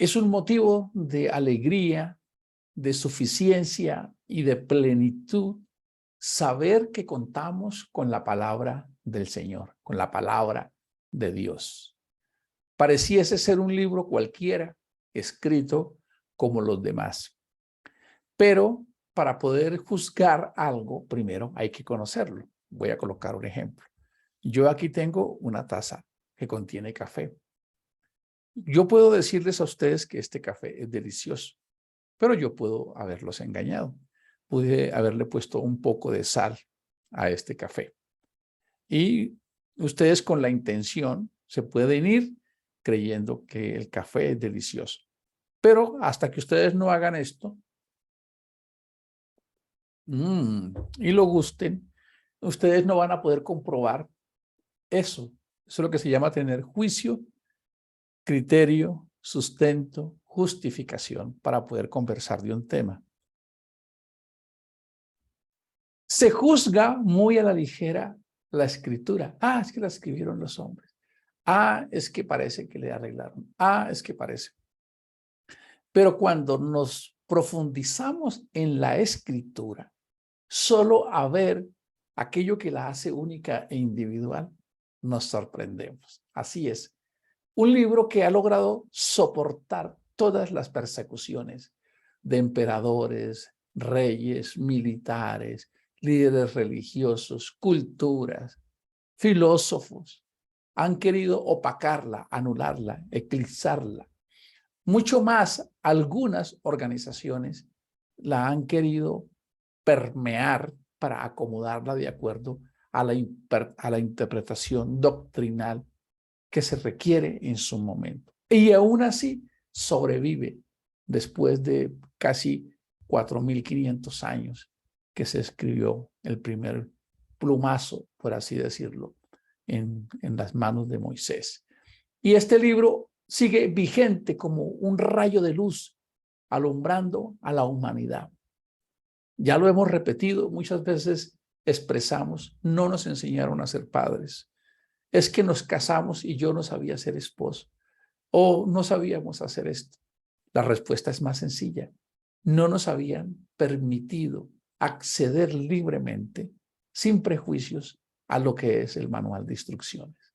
Es un motivo de alegría, de suficiencia y de plenitud saber que contamos con la palabra del Señor, con la palabra de Dios. Pareciese ser un libro cualquiera, escrito como los demás. Pero para poder juzgar algo, primero hay que conocerlo. Voy a colocar un ejemplo. Yo aquí tengo una taza que contiene café. Yo puedo decirles a ustedes que este café es delicioso, pero yo puedo haberlos engañado. Pude haberle puesto un poco de sal a este café. Y ustedes con la intención se pueden ir creyendo que el café es delicioso. Pero hasta que ustedes no hagan esto y lo gusten, ustedes no van a poder comprobar eso. Eso es lo que se llama tener juicio, criterio, sustento, justificación para poder conversar de un tema. Se juzga muy a la ligera la escritura. Es que la escribieron los hombres. Es que parece que le arreglaron. Es que parece. Pero cuando nos profundizamos en la escritura, solo a ver aquello que la hace única e individual, nos sorprendemos. Así es. Un libro que ha logrado soportar todas las persecuciones de emperadores, reyes, militares, líderes religiosos, culturas, filósofos. Han querido opacarla, anularla, eclipsarla. Mucho más, algunas organizaciones la han querido permear para acomodarla de acuerdo a la interpretación doctrinal que se requiere en su momento. Y aún así sobrevive después de casi 4.500 años que se escribió el primer plumazo, por así decirlo, en las manos de Moisés. Y este libro sigue vigente como un rayo de luz alumbrando a la humanidad. Ya lo hemos repetido, muchas veces expresamos, no nos enseñaron a ser padres. Es que nos casamos y yo no sabía ser esposo. O no sabíamos hacer esto. La respuesta es más sencilla. No nos habían permitido acceder libremente, sin prejuicios, a lo que es el manual de instrucciones.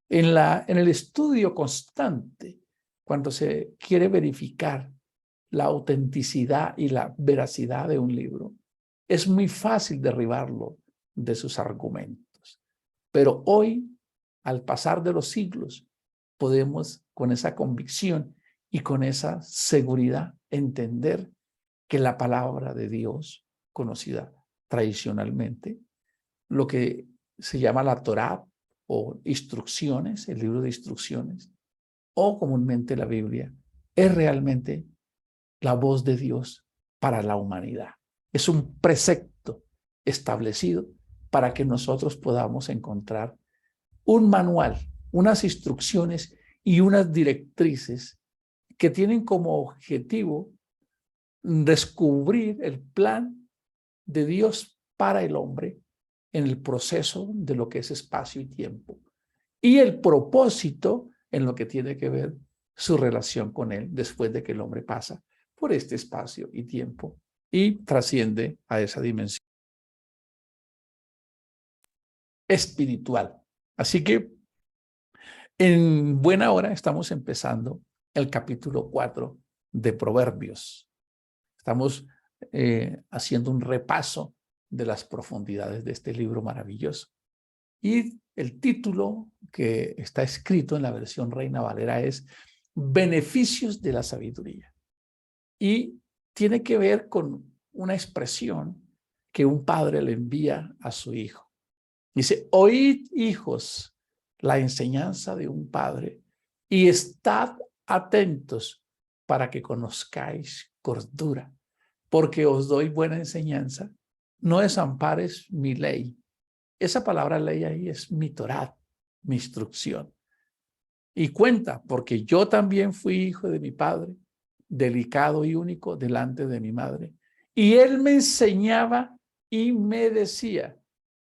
En el estudio constante, cuando se quiere verificar la autenticidad y la veracidad de un libro, es muy fácil derribarlo de sus argumentos. Pero hoy, al pasar de los siglos, podemos con esa convicción y con esa seguridad entender que la palabra de Dios, conocida tradicionalmente, lo que se llama la Torá o instrucciones, el libro de instrucciones, o comúnmente la Biblia, es realmente la voz de Dios para la humanidad. Es un precepto establecido para que nosotros podamos encontrar un manual, unas instrucciones y unas directrices que tienen como objetivo descubrir el plan de Dios para el hombre en el proceso de lo que es espacio y tiempo y el propósito en lo que tiene que ver su relación con él después de que el hombre pasa por este espacio y tiempo y trasciende a esa dimensión espiritual. Así que en buena hora estamos empezando el capítulo 4 de Proverbios. Estamos haciendo un repaso de las profundidades de este libro maravilloso. Y el título que está escrito en la versión Reina Valera es Beneficios de la sabiduría. Y tiene que ver con una expresión que un padre le envía a su hijo. Dice, oíd, hijos, la enseñanza de un padre y estad atentos para que conozcáis cordura, porque os doy buena enseñanza. No desampares mi ley. Esa palabra ley ahí es mi Torá, mi instrucción. Y cuenta, porque yo también fui hijo de mi padre, delicado y único delante de mi madre. Y él me enseñaba y me decía,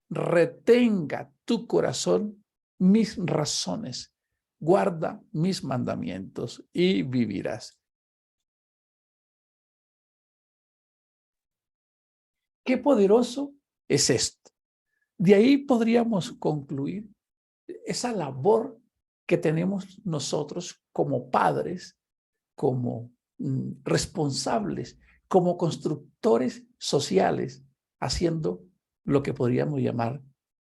retenga tu corazón mis razones guarda mis mandamientos y vivirás. Qué poderoso es esto. De ahí podríamos concluir esa labor que tenemos nosotros como padres, como responsables, como constructores sociales, haciendo lo que podríamos llamar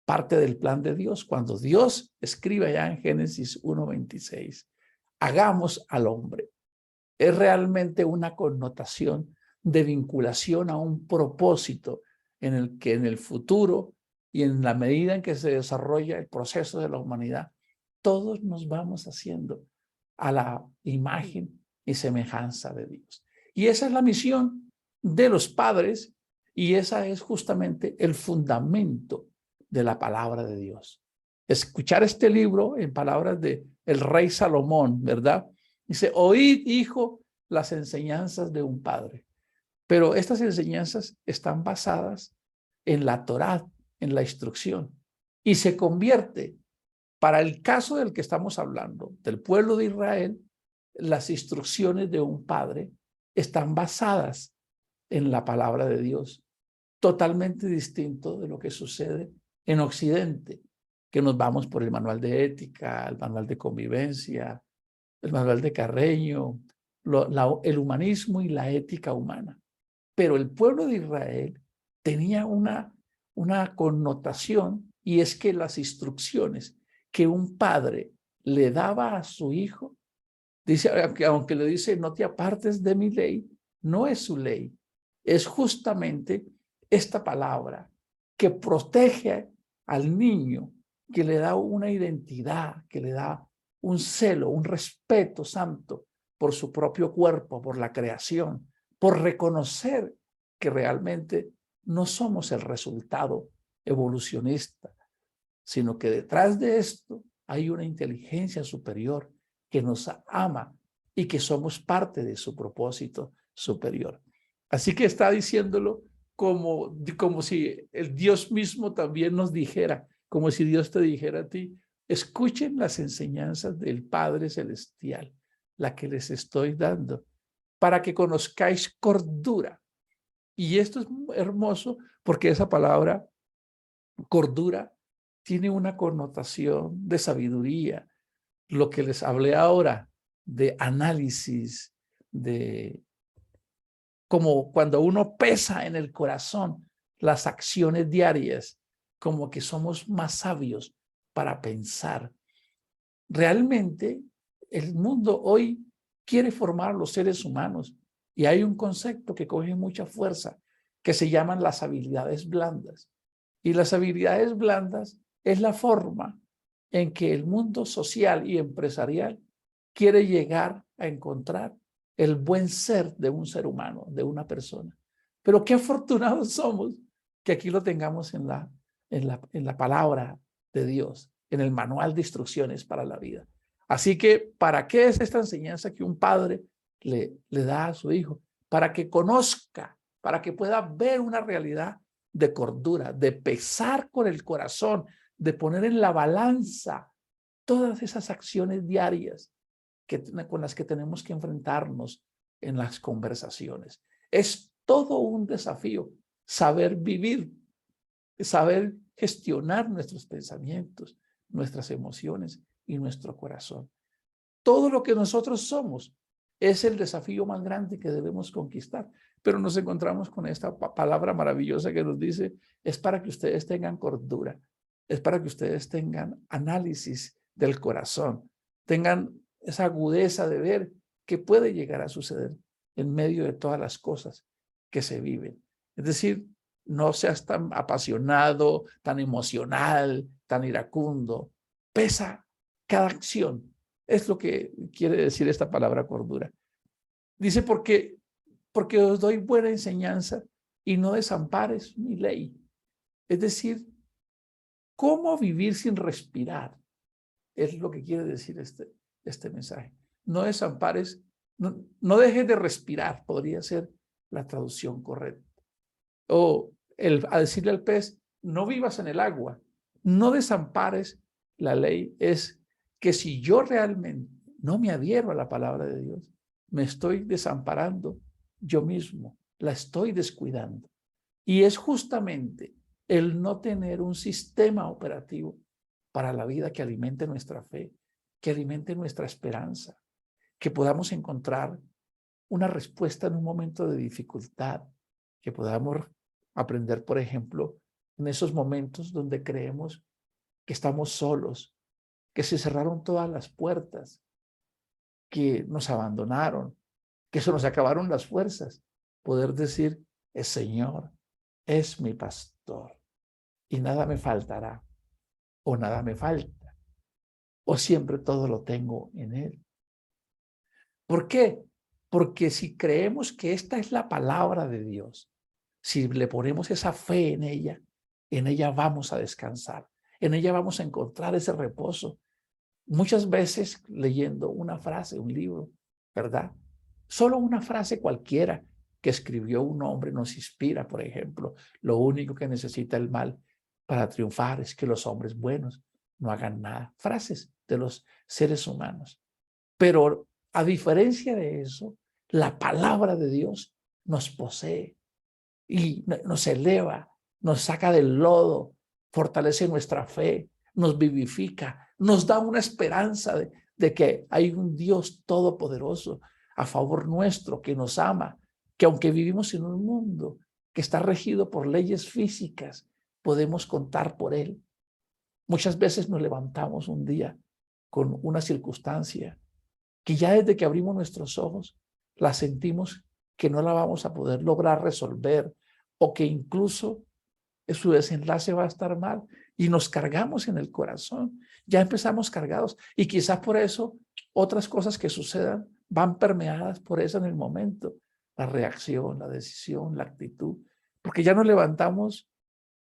parte del plan de Dios. Cuando Dios escribe allá en Génesis 1:26, hagamos al hombre, es realmente una connotación de vinculación a un propósito en el que en el futuro y en la medida en que se desarrolla el proceso de la humanidad, todos nos vamos haciendo a la imagen y semejanza de Dios. Y esa es la misión de los padres y esa es justamente el fundamento de la palabra de Dios. Escuchar este libro en palabras de el rey Salomón, ¿verdad? Dice, oíd, hijo, las enseñanzas de un padre. Pero estas enseñanzas están basadas en la Torá, en la instrucción, y se convierte, para el caso del que estamos hablando, del pueblo de Israel, las instrucciones de un padre están basadas en la palabra de Dios, totalmente distinto de lo que sucede en Occidente, que nos vamos por el manual de ética, el manual de convivencia, el manual de Carreño, el humanismo y la ética humana. Pero el pueblo de Israel tenía una connotación y es que las instrucciones que un padre le daba a su hijo, dice, aunque le dice no te apartes de mi ley, no es su ley, es justamente esta palabra que protege al niño, que le da una identidad, que le da un celo, un respeto santo por su propio cuerpo, por la creación, por reconocer que realmente no somos el resultado evolucionista, sino que detrás de esto hay una inteligencia superior que nos ama y que somos parte de su propósito superior. Así que está diciéndolo como si el Dios mismo también nos dijera, como si Dios te dijera a ti, escuchen las enseñanzas del Padre Celestial, la que les estoy dando, para que conozcáis cordura. Y esto es hermoso porque esa palabra cordura tiene una connotación de sabiduría. Lo que les hablé ahora de análisis, de como cuando uno pesa en el corazón las acciones diarias, como que somos más sabios para pensar. Realmente el mundo hoy quiere formar a los seres humanos y hay un concepto que coge mucha fuerza que se llaman las habilidades blandas. Y las habilidades blandas es la forma en que el mundo social y empresarial quiere llegar a encontrar el buen ser de un ser humano, de una persona. Pero qué afortunados somos que aquí lo tengamos en la palabra de Dios, en el manual de instrucciones para la vida. Así que, ¿para qué es esta enseñanza que un padre le da a su hijo? Para que conozca, para que pueda ver una realidad de cordura, de pesar con el corazón, de poner en la balanza todas esas acciones diarias con las que tenemos que enfrentarnos en las conversaciones. Es todo un desafío saber vivir, saber gestionar nuestros pensamientos, nuestras emociones y nuestro corazón. Todo lo que nosotros somos es el desafío más grande que debemos conquistar. Pero nos encontramos con esta palabra maravillosa que nos dice, es para que ustedes tengan cordura, es para que ustedes tengan análisis del corazón, tengan esa agudeza de ver qué puede llegar a suceder en medio de todas las cosas que se viven. Es decir, no seas tan apasionado, tan emocional, tan iracundo. Pesa cada acción. Es lo que quiere decir esta palabra cordura. Dice, porque os doy buena enseñanza y no desampares mi ley. Es decir, ¿cómo vivir sin respirar? Es lo que quiere decir este mensaje. No desampares, no dejes de respirar, podría ser la traducción correcta. O a decirle al pez, no vivas en el agua, no desampares la ley, es que si yo realmente no me adhiero a la palabra de Dios, me estoy desamparando yo mismo, la estoy descuidando. Y es justamente el no tener un sistema operativo para la vida que alimente nuestra fe, que alimente nuestra esperanza, que podamos encontrar una respuesta en un momento de dificultad, que podamos aprender, por ejemplo, en esos momentos donde creemos que estamos solos, que se cerraron todas las puertas, que nos abandonaron, que se nos acabaron las fuerzas, poder decir, el Señor es mi pastor y nada me faltará, o nada me falta, o siempre todo lo tengo en Él. ¿Por qué? Porque si creemos que esta es la palabra de Dios, si le ponemos esa fe en ella vamos a descansar, en ella vamos a encontrar ese reposo. Muchas veces leyendo una frase, un libro, ¿verdad? Solo una frase cualquiera que escribió un hombre nos inspira, por ejemplo. Lo único que necesita el mal para triunfar es que los hombres buenos no hagan nada. Frases de los seres humanos. Pero a diferencia de eso, la palabra de Dios nos posee y nos eleva, nos saca del lodo, fortalece nuestra fe, nos vivifica, nos da una esperanza de que hay un Dios todopoderoso a favor nuestro, que nos ama, que aunque vivimos en un mundo que está regido por leyes físicas, podemos contar por Él. Muchas veces nos levantamos un día con una circunstancia que ya desde que abrimos nuestros ojos la sentimos que no la vamos a poder lograr resolver o que incluso su desenlace va a estar mal y nos cargamos en el corazón. Ya empezamos cargados y quizás por eso otras cosas que sucedan van permeadas por eso en el momento. La reacción, la decisión, la actitud, porque ya nos levantamos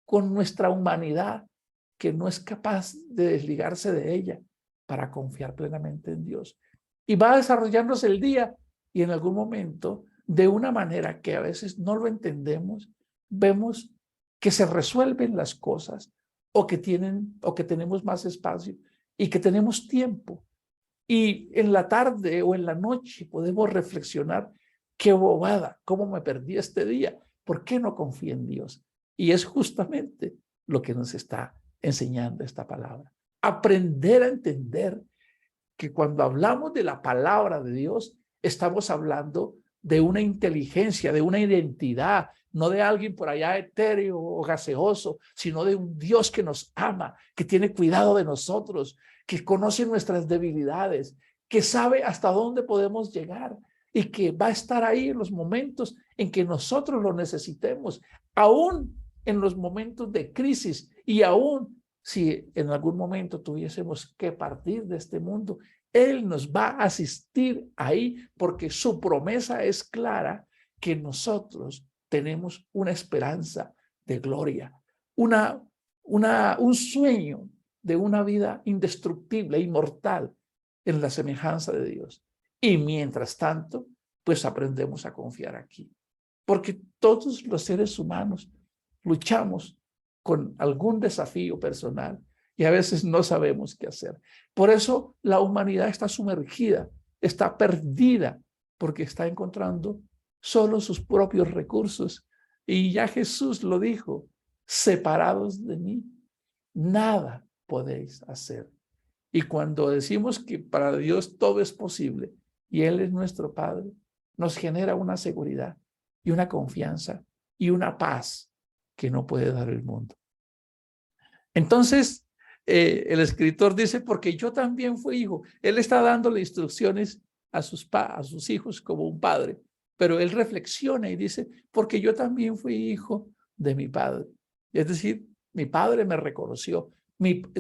con nuestra humanidad que no es capaz de desligarse de ella para confiar plenamente en Dios. Y va desarrollándose el día y en algún momento, de una manera que a veces no lo entendemos, vemos que se resuelven las cosas o que tenemos más espacio y que tenemos tiempo. Y en la tarde o en la noche podemos reflexionar, qué bobada, cómo me perdí este día, ¿por qué no confío en Dios? Y es justamente lo que nos está enseñando esta palabra. Aprender a entender que cuando hablamos de la palabra de Dios, estamos hablando de una inteligencia, de una identidad, no de alguien por allá etéreo o gaseoso, sino de un Dios que nos ama, que tiene cuidado de nosotros, que conoce nuestras debilidades, que sabe hasta dónde podemos llegar y que va a estar ahí en los momentos en que nosotros lo necesitemos, aún en los momentos de crisis y aún si en algún momento tuviésemos que partir de este mundo, Él nos va a asistir ahí porque su promesa es clara que nosotros tenemos una esperanza de gloria, un sueño de una vida indestructible, inmortal, en la semejanza de Dios. Y mientras tanto, pues aprendemos a confiar aquí. Porque todos los seres humanos luchamos con algún desafío personal y a veces no sabemos qué hacer. Por eso la humanidad está sumergida, está perdida, porque está encontrando solo sus propios recursos. Y ya Jesús lo dijo, separados de mí, nada podéis hacer. Y cuando decimos que para Dios todo es posible y Él es nuestro Padre, nos genera una seguridad y una confianza y una paz que no puede dar el mundo. Entonces, el escritor dice, porque yo también fui hijo. Él está dándole instrucciones a sus hijos como un padre, pero él reflexiona y dice, porque yo también fui hijo de mi padre. Es decir, mi padre me reconoció.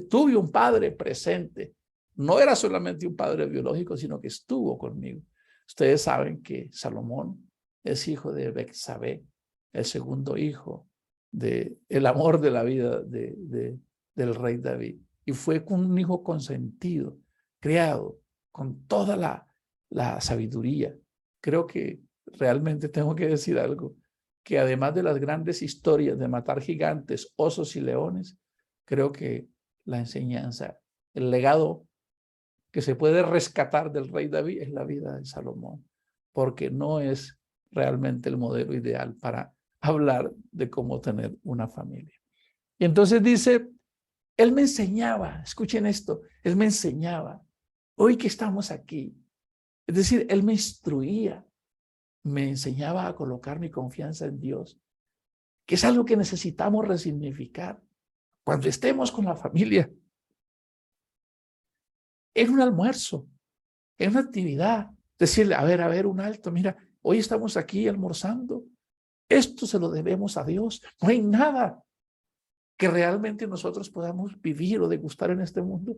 Tuve un padre presente. No era solamente un padre biológico, sino que estuvo conmigo. Ustedes saben que Salomón es hijo de Betsabé, el segundo hijo del amor de la vida del rey David. Y fue un hijo consentido, criado con toda la sabiduría. Creo que realmente tengo que decir algo, que además de las grandes historias de matar gigantes, osos y leones, creo que la enseñanza, el legado que se puede rescatar del rey David es la vida de Salomón, porque no es realmente el modelo ideal para hablar de cómo tener una familia. Y entonces dice, él me enseñaba, escuchen esto, él me enseñaba, hoy que estamos aquí, es decir, él me instruía, me enseñaba a colocar mi confianza en Dios, que es algo que necesitamos resignificar cuando estemos con la familia, en un almuerzo, en una actividad, decirle, a ver, un alto, mira, hoy estamos aquí almorzando, esto se lo debemos a Dios, no hay nada que realmente nosotros podamos vivir o degustar en este mundo.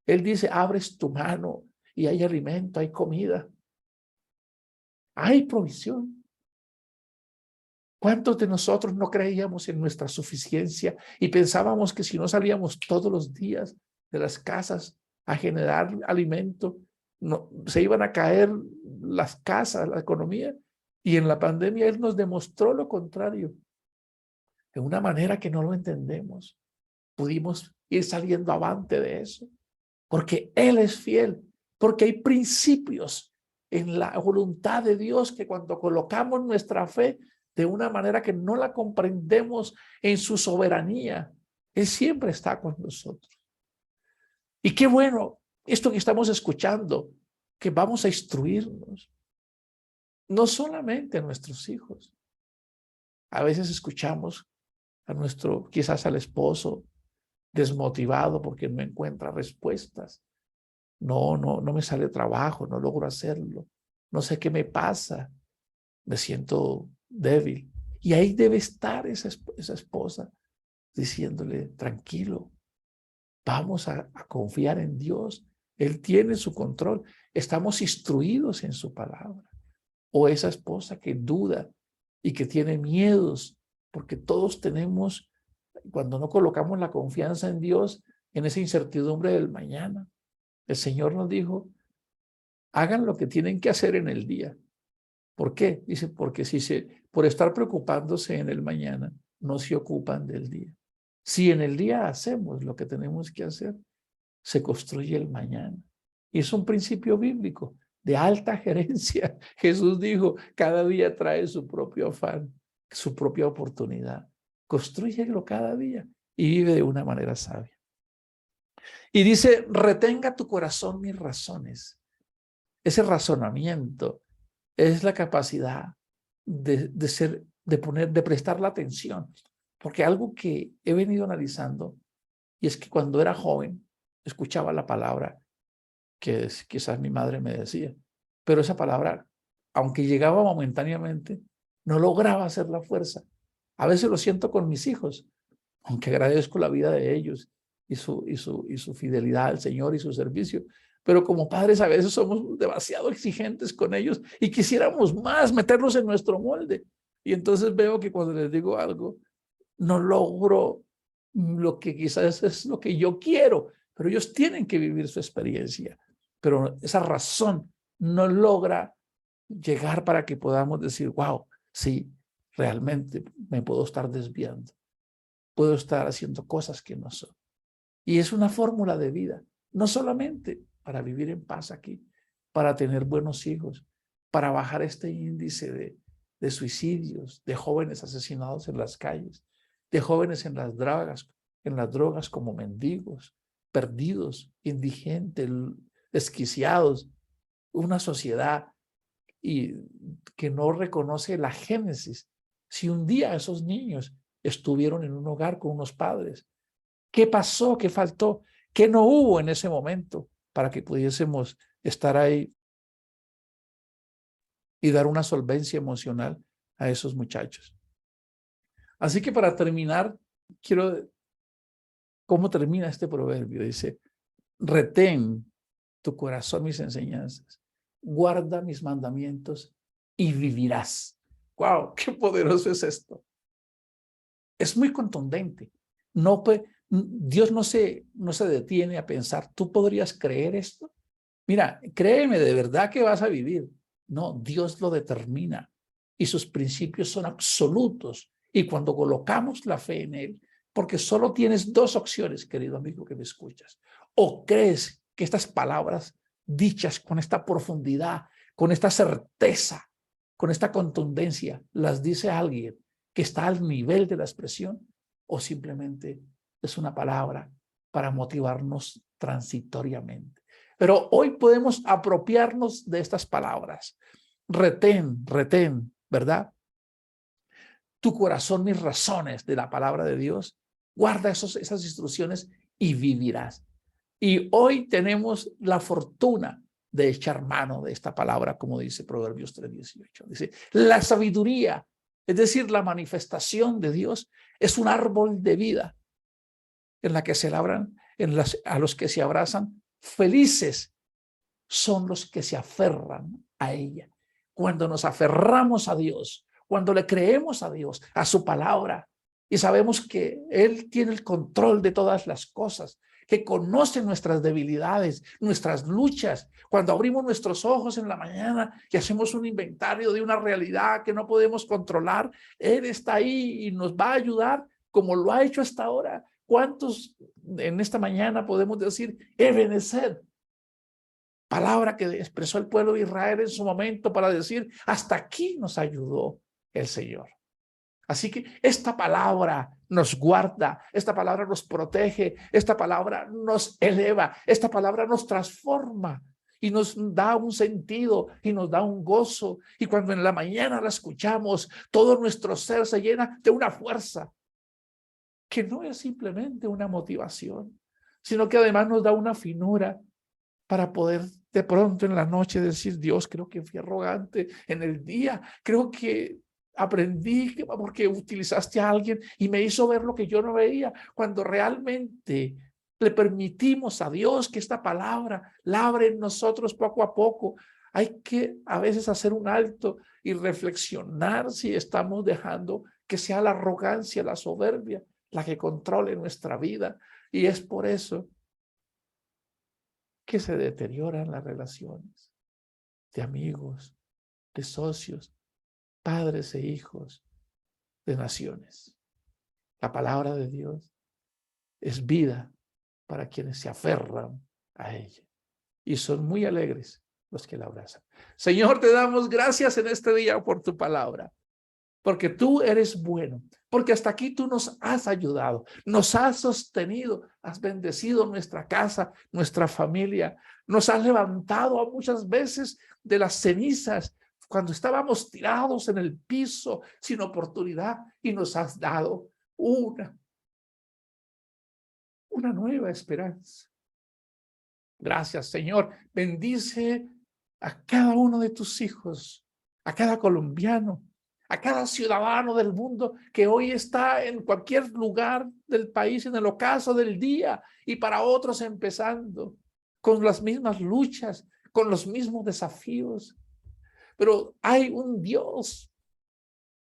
Él dice, abres tu mano y hay alimento, hay comida, hay provisión. ¿Cuántos de nosotros no creíamos en nuestra suficiencia y pensábamos que si no salíamos todos los días de las casas a generar alimento, no, se iban a caer las casas, la economía? Y en la pandemia Él nos demostró lo contrario, de una manera que no lo entendemos. Pudimos ir saliendo avante de eso, porque Él es fiel, porque hay principios en la voluntad de Dios que cuando colocamos nuestra fe de una manera que no la comprendemos en su soberanía, Él siempre está con nosotros. Y qué bueno esto que estamos escuchando, que vamos a instruirnos, no solamente a nuestros hijos. A veces escuchamos a quizás al esposo desmotivado porque no encuentra respuestas. No me sale trabajo, no logro hacerlo. No sé qué me pasa, me siento débil. Y ahí debe estar esa esposa diciéndole, tranquilo, vamos a confiar en Dios. Él tiene su control. Estamos instruidos en su palabra. O esa esposa que duda y que tiene miedos, porque todos tenemos, cuando no colocamos la confianza en Dios, en esa incertidumbre del mañana. El Señor nos dijo, hagan lo que tienen que hacer en el día. ¿Por qué? Dice, porque por estar preocupándose en el mañana, no se ocupan del día. Si en el día hacemos lo que tenemos que hacer, se construye el mañana. Y es un principio bíblico de alta gerencia. Jesús dijo, cada día trae su propio afán, su propia oportunidad. Constrúyelo cada día y vive de una manera sabia. Y dice, retenga tu corazón mis razones. Ese razonamiento es la capacidad de prestar la atención. Porque algo que he venido analizando, y es que cuando era joven, escuchaba la palabra que quizás mi madre me decía, pero esa palabra, aunque llegaba momentáneamente, no lograba hacer la fuerza. A veces lo siento con mis hijos, aunque agradezco la vida de ellos y su fidelidad al Señor y su servicio, pero como padres a veces somos demasiado exigentes con ellos y quisiéramos más meterlos en nuestro molde. Y entonces veo que cuando les digo algo, no logro lo que quizás es lo que yo quiero, pero ellos tienen que vivir su experiencia. Pero esa razón no logra llegar para que podamos decir, wow, sí, realmente me puedo estar desviando. Puedo estar haciendo cosas que no son. Y es una fórmula de vida, no solamente para vivir en paz aquí, para tener buenos hijos, para bajar este índice de suicidios, de jóvenes asesinados en las calles, de jóvenes en las drogas como mendigos, perdidos, indigentes, desquiciados, una sociedad que no reconoce la génesis. Si un día esos niños estuvieron en un hogar con unos padres, ¿qué pasó? ¿Qué faltó? ¿Qué no hubo en ese momento para que pudiésemos estar ahí y dar una solvencia emocional a esos muchachos? Así que para terminar, ¿cómo termina este proverbio? Dice, retén tu corazón mis enseñanzas, guarda mis mandamientos y vivirás. ¡Wow! ¡Qué poderoso es esto! Es muy contundente. Dios no se detiene a pensar, ¿tú podrías creer esto? Mira, créeme, de verdad que vas a vivir. No, Dios lo determina y sus principios son absolutos. Y cuando colocamos la fe en Él, porque solo tienes dos opciones, querido amigo que me escuchas, o crees que estas palabras dichas con esta profundidad, con esta certeza, con esta contundencia, las dice alguien que está al nivel de la expresión o simplemente es una palabra para motivarnos transitoriamente. Pero hoy podemos apropiarnos de estas palabras. Retén, ¿verdad? Tu corazón, mis razones de la palabra de Dios. Guarda esas instrucciones y vivirás. Y hoy tenemos la fortuna de echar mano de esta palabra, como dice Proverbios 3:18. Dice, la sabiduría, es decir, la manifestación de Dios, es un árbol de vida en la que se labran, a los que se abrazan. Felices son los que se aferran a ella. Cuando nos aferramos a Dios, cuando le creemos a Dios, a su palabra, y sabemos que Él tiene el control de todas las cosas, que conoce nuestras debilidades, nuestras luchas. Cuando abrimos nuestros ojos en la mañana y hacemos un inventario de una realidad que no podemos controlar, Él está ahí y nos va a ayudar como lo ha hecho hasta ahora. ¿Cuántos en esta mañana podemos decir, Ebenezer? Palabra que expresó el pueblo de Israel en su momento para decir, hasta aquí nos ayudó el Señor. Así que esta palabra nos guarda, esta palabra nos protege, esta palabra nos eleva, esta palabra nos transforma y nos da un sentido y nos da un gozo. Y cuando en la mañana la escuchamos, todo nuestro ser se llena de una fuerza que no es simplemente una motivación, sino que además nos da una finura para poder de pronto en la noche decir, Dios, creo que fui arrogante en el día, creo que aprendí porque utilizaste a alguien y me hizo ver lo que yo no veía, cuando realmente le permitimos a Dios que esta palabra labre en nosotros poco a poco. Hay que a veces hacer un alto y reflexionar si estamos dejando que sea la arrogancia, la soberbia, la que controle nuestra vida. Y es por eso que se deterioran las relaciones de amigos, de socios, padres e hijos, de naciones. La palabra de Dios es vida para quienes se aferran a ella y son muy alegres los que la abrazan. Señor, te damos gracias en este día por tu palabra, porque tú eres bueno, porque hasta aquí tú nos has ayudado, nos has sostenido, has bendecido nuestra casa, nuestra familia, nos has levantado muchas veces de las cenizas cuando estábamos tirados en el piso sin oportunidad y nos has dado una nueva esperanza. Gracias, Señor. Bendice a cada uno de tus hijos, a cada colombiano, a cada ciudadano del mundo que hoy está en cualquier lugar del país en el ocaso del día y para otros empezando con las mismas luchas, con los mismos desafíos. Pero hay un Dios,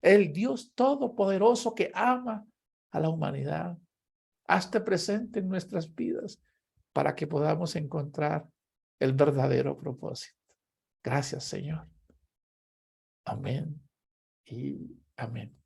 el Dios todopoderoso que ama a la humanidad. Hazte presente en nuestras vidas para que podamos encontrar el verdadero propósito. Gracias, Señor. Amén y amén.